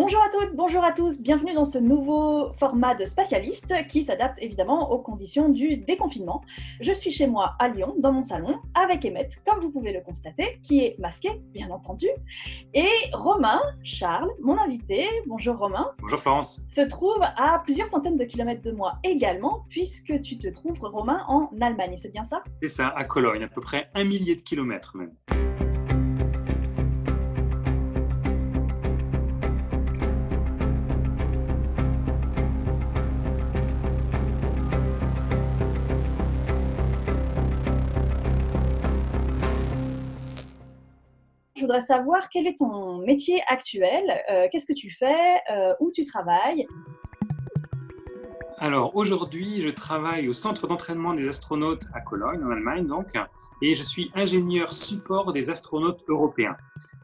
Bonjour à toutes, bonjour à tous, bienvenue dans ce nouveau format de Spatialiste qui s'adapte évidemment aux conditions du déconfinement. Je suis chez moi à Lyon, dans mon salon, avec Emmett, comme vous pouvez le constater, qui est masqué, bien entendu, et Romain, Charles, mon invité, bonjour Romain. Bonjour Florence. Se trouve à plusieurs centaines de kilomètres de moi également, puisque tu te trouves, Romain, en Allemagne, c'est bien ça? C'est ça, à Cologne, à peu près 1 millier de kilomètres même. Je voudrais savoir quel est ton métier actuel, qu'est-ce que tu fais, où tu travailles? Alors aujourd'hui, je travaille au centre d'entraînement des astronautes à Cologne, en Allemagne donc, et je suis ingénieur support des astronautes européens.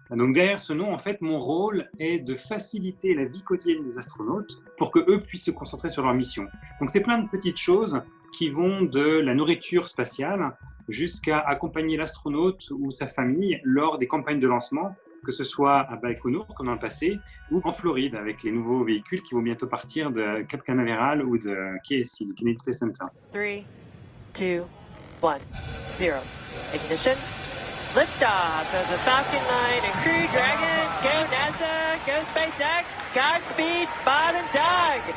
Donc derrière ce nom, en fait, mon rôle est de faciliter la vie quotidienne des astronautes pour que eux puissent se concentrer sur leur mission. Donc c'est plein de petites choses qui vont de la nourriture spatiale jusqu'à accompagner l'astronaute ou sa famille lors des campagnes de lancement, que ce soit à Baïkonour, comme dans le passé, ou en Floride, avec les nouveaux véhicules qui vont bientôt partir de Cap Canaveral ou de KSC, du Kennedy Space Center. 3, 2, 1, 0. Ignition. Liftoff of the Falcon 9 and Crew Dragon. Go NASA, go SpaceX, Godspeed, Spot and Doug.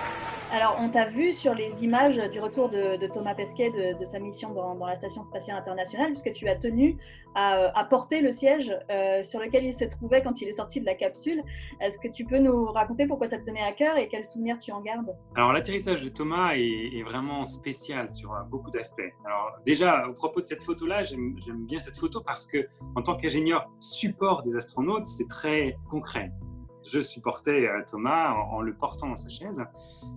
Alors, on t'a vu sur les images du retour de Thomas Pesquet de sa mission dans la Station Spatiale Internationale, puisque tu as tenu à porter le siège sur lequel il se trouvait quand il est sorti de la capsule. Est-ce que tu peux nous raconter pourquoi ça te tenait à cœur et quels souvenirs tu en gardes? Alors l'atterrissage de Thomas est vraiment spécial sur beaucoup d'aspects. Alors déjà, au propos de cette photo-là, j'aime bien cette photo parce que en tant qu'ingénieur support des astronautes, c'est très concret. Je supportais Thomas en le portant dans sa chaise,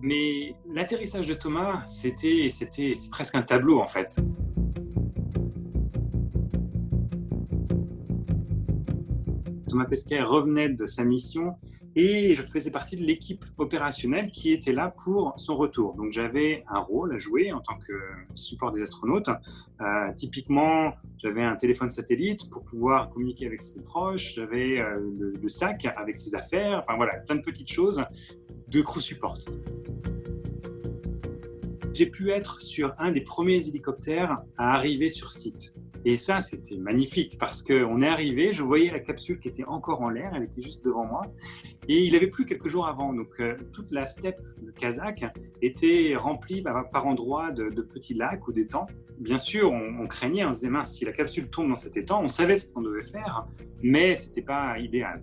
mais l'atterrissage de Thomas, c'est presque un tableau en fait. Thomas Pesquet revenait de sa mission et je faisais partie de l'équipe opérationnelle qui était là pour son retour. Donc j'avais un rôle à jouer en tant que support des astronautes. Typiquement, j'avais un téléphone satellite pour pouvoir communiquer avec ses proches, j'avais le sac avec ses affaires, enfin voilà, plein de petites choses de crew support. J'ai pu être sur un des premiers hélicoptères à arriver sur site. Et ça, c'était magnifique parce qu'on est arrivé, je voyais la capsule qui était encore en l'air, elle était juste devant moi. Et il avait plu quelques jours avant, donc toute la steppe de Kazakh était remplie par endroits de petits lacs ou d'étangs. Bien sûr, on craignait, on se disait, mince, si la capsule tombe dans cet étang, on savait ce qu'on devait faire, mais ce n'était pas idéal.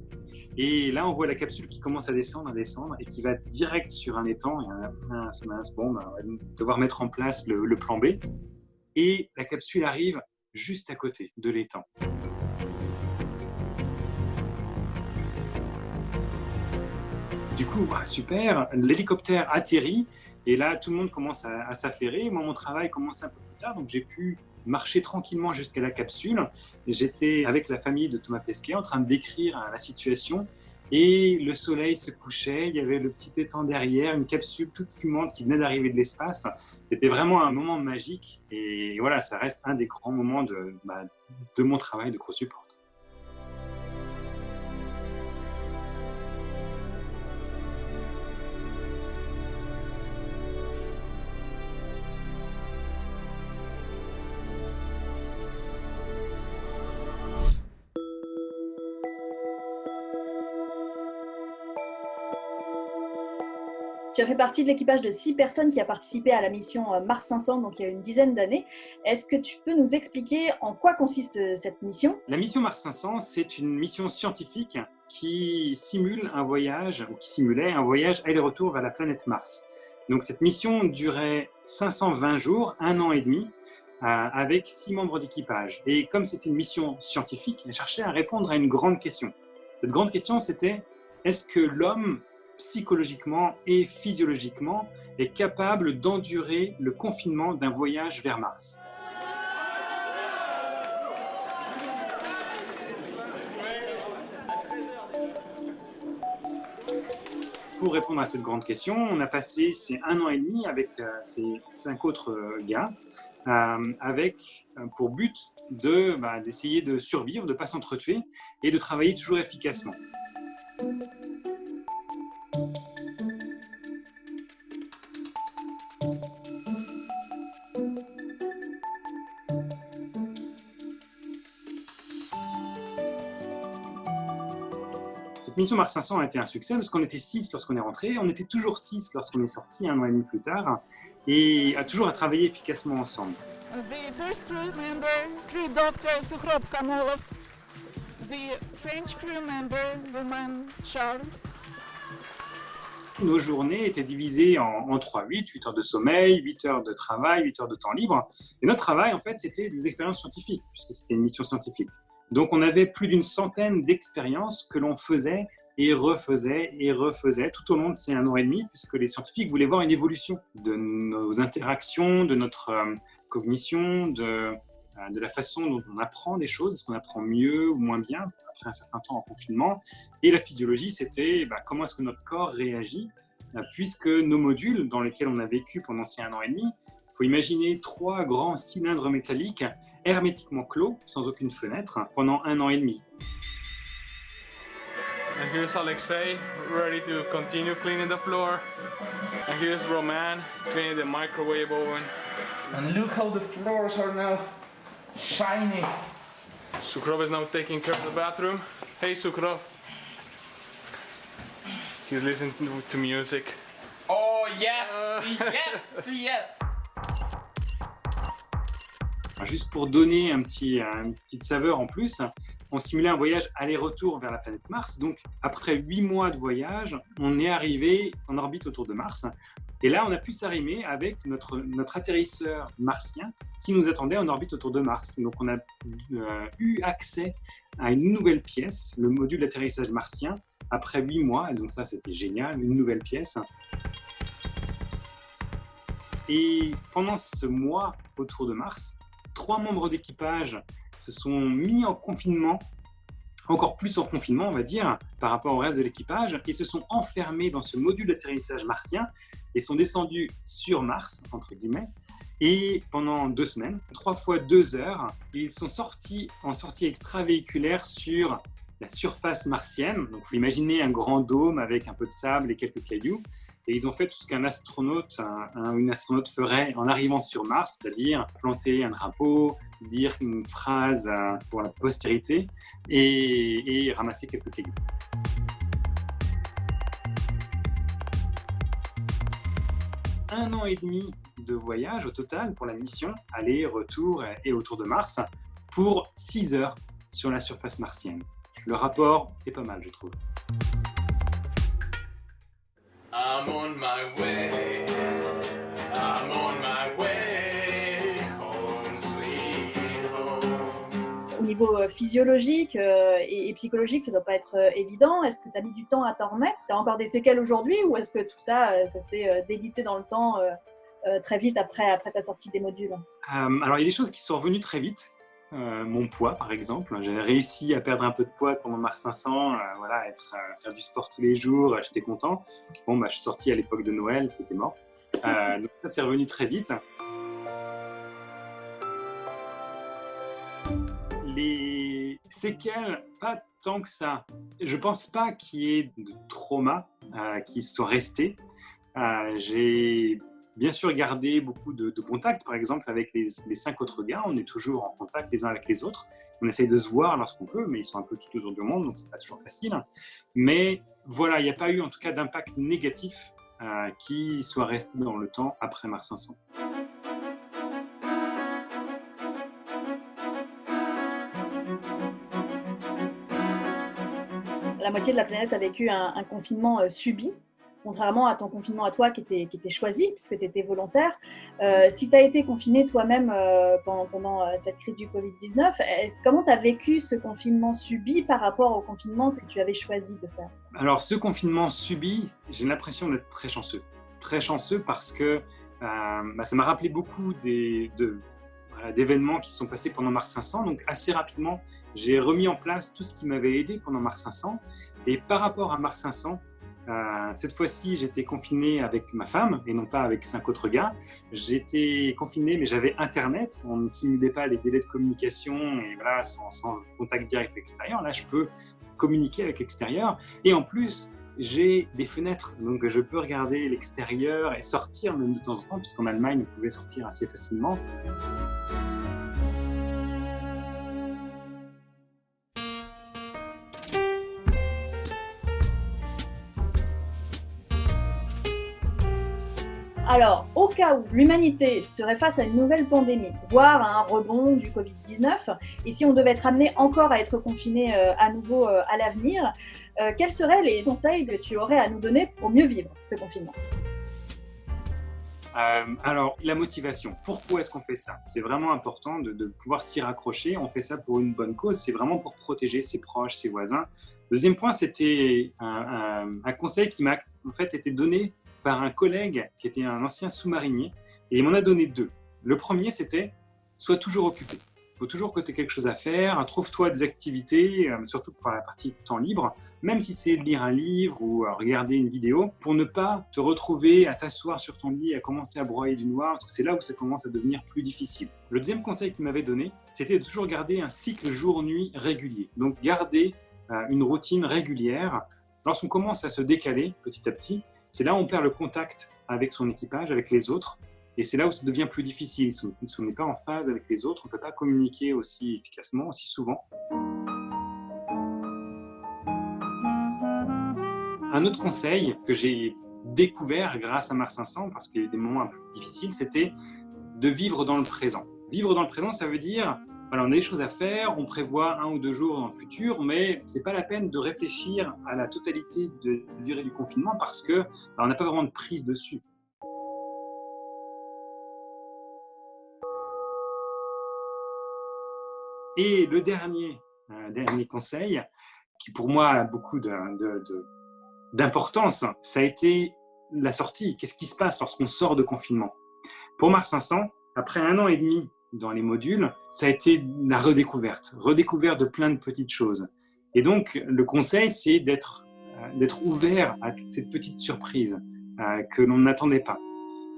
Et là, on voit la capsule qui commence à descendre et qui va direct sur un étang. Et c'est mince, bon, on va devoir mettre en place le plan B. Et la capsule arrive juste à côté de l'étang. Du coup, super, l'hélicoptère atterrit et là, tout le monde commence à s'affairer. Moi, mon travail commence un peu plus tard, donc j'ai pu marcher tranquillement jusqu'à la capsule. Et j'étais avec la famille de Thomas Pesquet en train de décrire la situation. Et le soleil se couchait, il y avait le petit étang derrière, une capsule toute fumante qui venait d'arriver de l'espace. C'était vraiment un moment magique. Et voilà, ça reste un des grands moments de mon travail de crew support. Tu as fait partie de l'équipage de 6 personnes qui a participé à la mission Mars 500, donc il y a une dizaine d'années. Est-ce que tu peux nous expliquer en quoi consiste cette mission? La mission Mars 500, c'est une mission scientifique qui simulait un voyage aller-retour vers la planète Mars. Donc cette mission durait 520 jours, 1 an et demi, avec 6 membres d'équipage. Et comme c'est une mission scientifique, elle cherchait à répondre à une grande question. Cette grande question, c'était est-ce que l'homme psychologiquement et physiologiquement est capable d'endurer le confinement d'un voyage vers Mars. Pour répondre à cette grande question, on a passé ces 1 an et demi avec ces 5 autres gars avec pour but d'essayer de survivre, de ne pas s'entretuer et de travailler toujours efficacement. Cette mission Mars 500 a été un succès parce qu'on était 6 lorsqu'on est rentré, on était toujours 6 lorsqu'on est sorti 1 an et demi plus tard, et toujours à travailler efficacement ensemble. The first crew member, crew doctor Sukhrop Kamolov, the French crew member, Roman Charles. Nos journées étaient divisées en 3-8, 8 heures de sommeil, 8 heures de travail, 8 heures de temps libre. Et notre travail, en fait, c'était des expériences scientifiques, puisque c'était une mission scientifique. Donc, on avait plus d'une centaine d'expériences que l'on faisait et refaisait tout au long de ces 1 an et demi, puisque les scientifiques voulaient voir une évolution de nos interactions, de notre cognition, de la façon dont on apprend des choses, est-ce qu'on apprend mieux ou moins bien après un certain temps en confinement. Et la physiologie, c'était comment est-ce que notre corps réagit, puisque nos modules dans lesquels on a vécu pendant ces 1 an et demi, il faut imaginer 3 grands cylindres métalliques hermétiquement clos, sans aucune fenêtre, pendant 1 an et demi. And here's Alexei, ready to continue cleaning the floor. And here's Roman, cleaning the microwave oven. And look how the floors are now shiny. Sukrov is now taking care of the bathroom. Hey Sukrov. He's listening to music. Oh yes, yes, yes. Juste pour donner une petite saveur en plus, on simulait un voyage aller-retour vers la planète Mars. Donc, après 8 mois de voyage, on est arrivé en orbite autour de Mars. Et là, on a pu s'arrimer avec notre atterrisseur martien qui nous attendait en orbite autour de Mars. Donc, on a eu accès à une nouvelle pièce, le module d'atterrissage martien, après 8 mois. Et donc ça, c'était génial, une nouvelle pièce. Et pendant ce mois autour de Mars, 3 membres d'équipage se sont mis en confinement, encore plus en confinement, on va dire, par rapport au reste de l'équipage, et se sont enfermés dans ce module d'atterrissage martien et sont descendus sur Mars, entre guillemets, et pendant 2 semaines, 3 fois 2 heures, ils sont sortis en sortie extravéhiculaire sur la surface martienne. Donc, il faut imaginer un grand dôme avec un peu de sable et quelques cailloux. Et ils ont fait tout ce qu'un astronaute, une astronaute ferait en arrivant sur Mars, c'est-à-dire planter un drapeau, dire une phrase pour la postérité et ramasser quelques cailloux. Un an et demi de voyage au total pour la mission, aller, retour et autour de Mars, pour 6 heures sur la surface martienne. Le rapport est pas mal, je trouve. I'm on my way. I'm on my way. Home sweet home. Au niveau physiologique et psychologique, ça ne doit pas être évident. Est-ce que tu as mis du temps à t'en remettre? Tu as encore des séquelles aujourd'hui ou est-ce que tout ça, ça s'est délité dans le temps très vite après ta sortie des modules? Alors, il y a des choses qui sont revenues très vite. Mon poids, par exemple. J'ai réussi à perdre un peu de poids pendant Mars 500, faire du sport tous les jours, j'étais content. Je suis sorti à l'époque de Noël, c'était mort. Donc ça, c'est revenu très vite. Les séquelles, pas tant que ça. Je pense pas qu'il y ait de trauma qui soit resté. J'ai bien sûr gardé beaucoup de contacts, par exemple avec les 5 autres gars, on est toujours en contact les uns avec les autres. On essaye de se voir lorsqu'on peut, mais ils sont un peu tout autour du monde, donc c'est pas toujours facile. Mais voilà, il n'y a pas eu en tout cas d'impact négatif qui soit resté dans le temps après Mars 500. La moitié de la planète a vécu un confinement subi, contrairement à ton confinement à toi qui était choisi, puisque tu étais volontaire. Si tu as été confiné toi-même pendant cette crise du Covid-19, comment tu as vécu ce confinement subi par rapport au confinement que tu avais choisi de faire? Alors, ce confinement subi, j'ai l'impression d'être très chanceux. Très chanceux parce que ça m'a rappelé beaucoup d'événements qui sont passés pendant Mars 500. Donc, assez rapidement, j'ai remis en place tout ce qui m'avait aidé pendant Mars 500. Et par rapport à Mars 500, cette fois-ci, j'étais confiné avec ma femme et non pas avec 5 autres gars. J'étais confiné, mais j'avais Internet. On ne simulait pas les délais de communication et voilà, sans contact direct avec l'extérieur. Là, je peux communiquer avec l'extérieur. Et en plus, j'ai des fenêtres, donc je peux regarder l'extérieur et sortir même de temps en temps, puisqu'en Allemagne, on pouvait sortir assez facilement. Alors, au cas où l'humanité serait face à une nouvelle pandémie, voire à un rebond du Covid-19, et si on devait être amené encore à être confiné à nouveau à l'avenir, quels seraient les conseils que tu aurais à nous donner pour mieux vivre ce confinement ? Alors, la motivation. Pourquoi est-ce qu'on fait ça? C'est vraiment important de pouvoir s'y raccrocher. On fait ça pour une bonne cause. C'est vraiment pour protéger ses proches, ses voisins. Deuxième point, c'était un conseil qui m'a en fait été donné par un collègue qui était un ancien sous-marinier et il m'en a donné 2. Le premier, c'était « sois toujours occupé ». Il faut toujours que tu aies quelque chose à faire, trouve-toi des activités, surtout pour la partie temps libre, même si c'est lire un livre ou regarder une vidéo, pour ne pas te retrouver à t'asseoir sur ton lit et à commencer à broyer du noir, parce que c'est là où ça commence à devenir plus difficile. Le deuxième conseil qu'il m'avait donné, c'était de toujours garder un cycle jour-nuit régulier. Donc garder une routine régulière. Lorsqu'on commence à se décaler petit à petit, c'est là où on perd le contact avec son équipage, avec les autres. Et c'est là où ça devient plus difficile. Si on n'est pas en phase avec les autres, on ne peut pas communiquer aussi efficacement, aussi souvent. Un autre conseil que j'ai découvert grâce à Mars 500, parce qu'il y a eu des moments un peu difficiles, c'était de vivre dans le présent. Vivre dans le présent, ça veut dire, voilà, on a des choses à faire, on prévoit 1 ou 2 jours dans le futur, mais ce n'est pas la peine de réfléchir à la totalité de la durée du confinement parce qu'on n'a pas vraiment de prise dessus. Et le dernier conseil, qui pour moi a beaucoup d'importance, ça a été la sortie. Qu'est-ce qui se passe lorsqu'on sort de confinement? Pour Mars 500, après 1 an et demi dans les modules, ça a été la redécouverte de plein de petites choses. Et donc, le conseil, c'est d'être ouvert à toutes ces petites surprises que l'on n'attendait pas.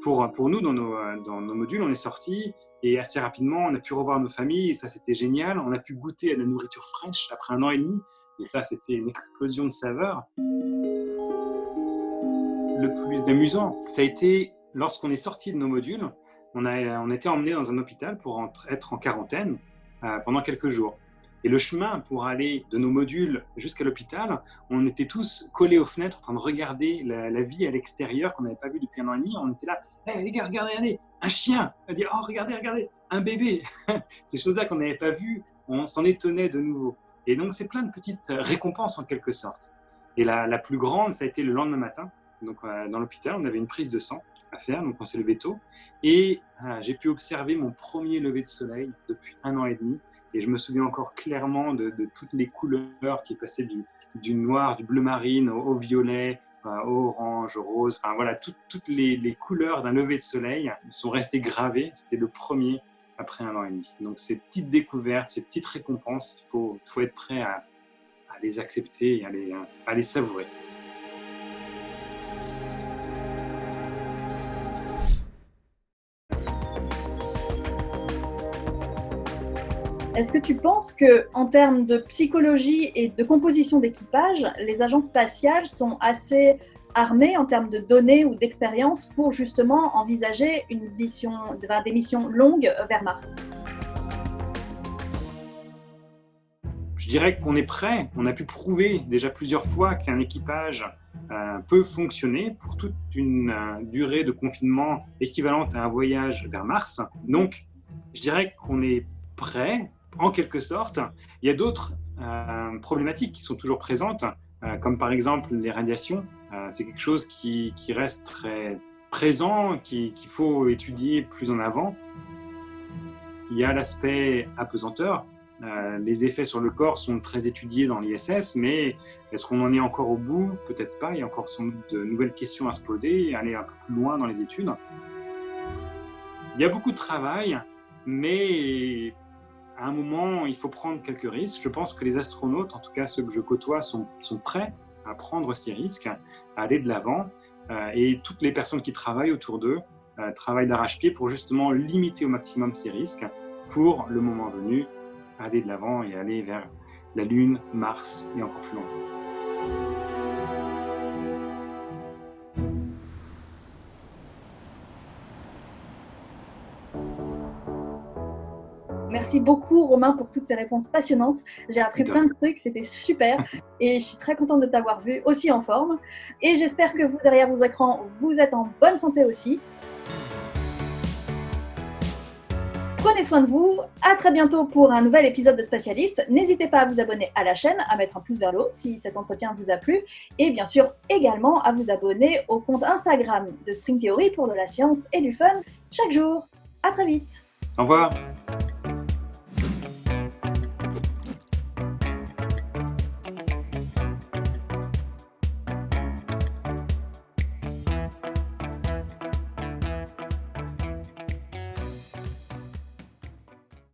Pour nous, dans nos modules, on est sortis et assez rapidement, on a pu revoir nos familles et ça, c'était génial. On a pu goûter à la nourriture fraîche après 1 an et demi et ça, c'était une explosion de saveurs. Le plus amusant, ça a été lorsqu'on est sorti de nos modules, on a été emmené dans un hôpital pour être en quarantaine pendant quelques jours. Et le chemin pour aller de nos modules jusqu'à l'hôpital, on était tous collés aux fenêtres en train de regarder la vie à l'extérieur qu'on n'avait pas vue depuis 1 an et demi. On était là, hey, les gars, regardez, un chien. On dit, oh, regardez, un bébé. Ces choses-là qu'on n'avait pas vues, on s'en étonnait de nouveau. Et donc, c'est plein de petites récompenses en quelque sorte. Et la plus grande, ça a été le lendemain matin. Donc, dans l'hôpital, on avait une prise de sang à faire, donc on s'est levé tôt. Et j'ai pu observer mon premier lever de soleil depuis 1 an et demi. Et je me souviens encore clairement de toutes les couleurs qui passaient du noir, du bleu marine au violet, au orange, au rose. Enfin voilà, toutes les couleurs d'un lever de soleil sont restées gravées. C'était le premier après 1 an et demi. Donc ces petites découvertes, ces petites récompenses, il faut être prêt à les accepter et à les savourer. Est-ce que tu penses qu'en termes de psychologie et de composition d'équipage, les agences spatiales sont assez armées en termes de données ou d'expérience pour justement envisager des missions longues vers Mars? Je dirais qu'on est prêt. On a pu prouver déjà plusieurs fois qu'un équipage peut fonctionner pour toute une durée de confinement équivalente à un voyage vers Mars. Donc, je dirais qu'on est prêt. En quelque sorte, il y a d'autres problématiques qui sont toujours présentes, comme par exemple les radiations. C'est quelque chose qui reste très présent, qu'il faut étudier plus en avant. Il y a l'aspect apesanteur. Les effets sur le corps sont très étudiés dans l'ISS, mais est-ce qu'on en est encore au bout? Peut-être pas. Il y a encore sans doute de nouvelles questions à se poser et aller un peu plus loin dans les études. Il y a beaucoup de travail, mais à un moment, il faut prendre quelques risques. Je pense que les astronautes, en tout cas ceux que je côtoie, sont prêts à prendre ces risques, à aller de l'avant. Et toutes les personnes qui travaillent autour d'eux travaillent d'arrache-pied pour justement limiter au maximum ces risques pour, le moment venu, aller de l'avant et aller vers la Lune, Mars et encore plus loin. Merci beaucoup Romain pour toutes ces réponses passionnantes. J'ai appris De plein de trucs, c'était super et je suis très contente de t'avoir vu aussi en forme. Et j'espère que vous, derrière vos écrans, vous êtes en bonne santé aussi. Prenez soin de vous, à très bientôt pour un nouvel épisode de Spatialiste. N'hésitez pas à vous abonner à la chaîne, à mettre un pouce vers le haut si cet entretien vous a plu, et bien sûr également à vous abonner au compte Instagram de String Theory pour de la science et du fun chaque jour. À très vite. Au revoir.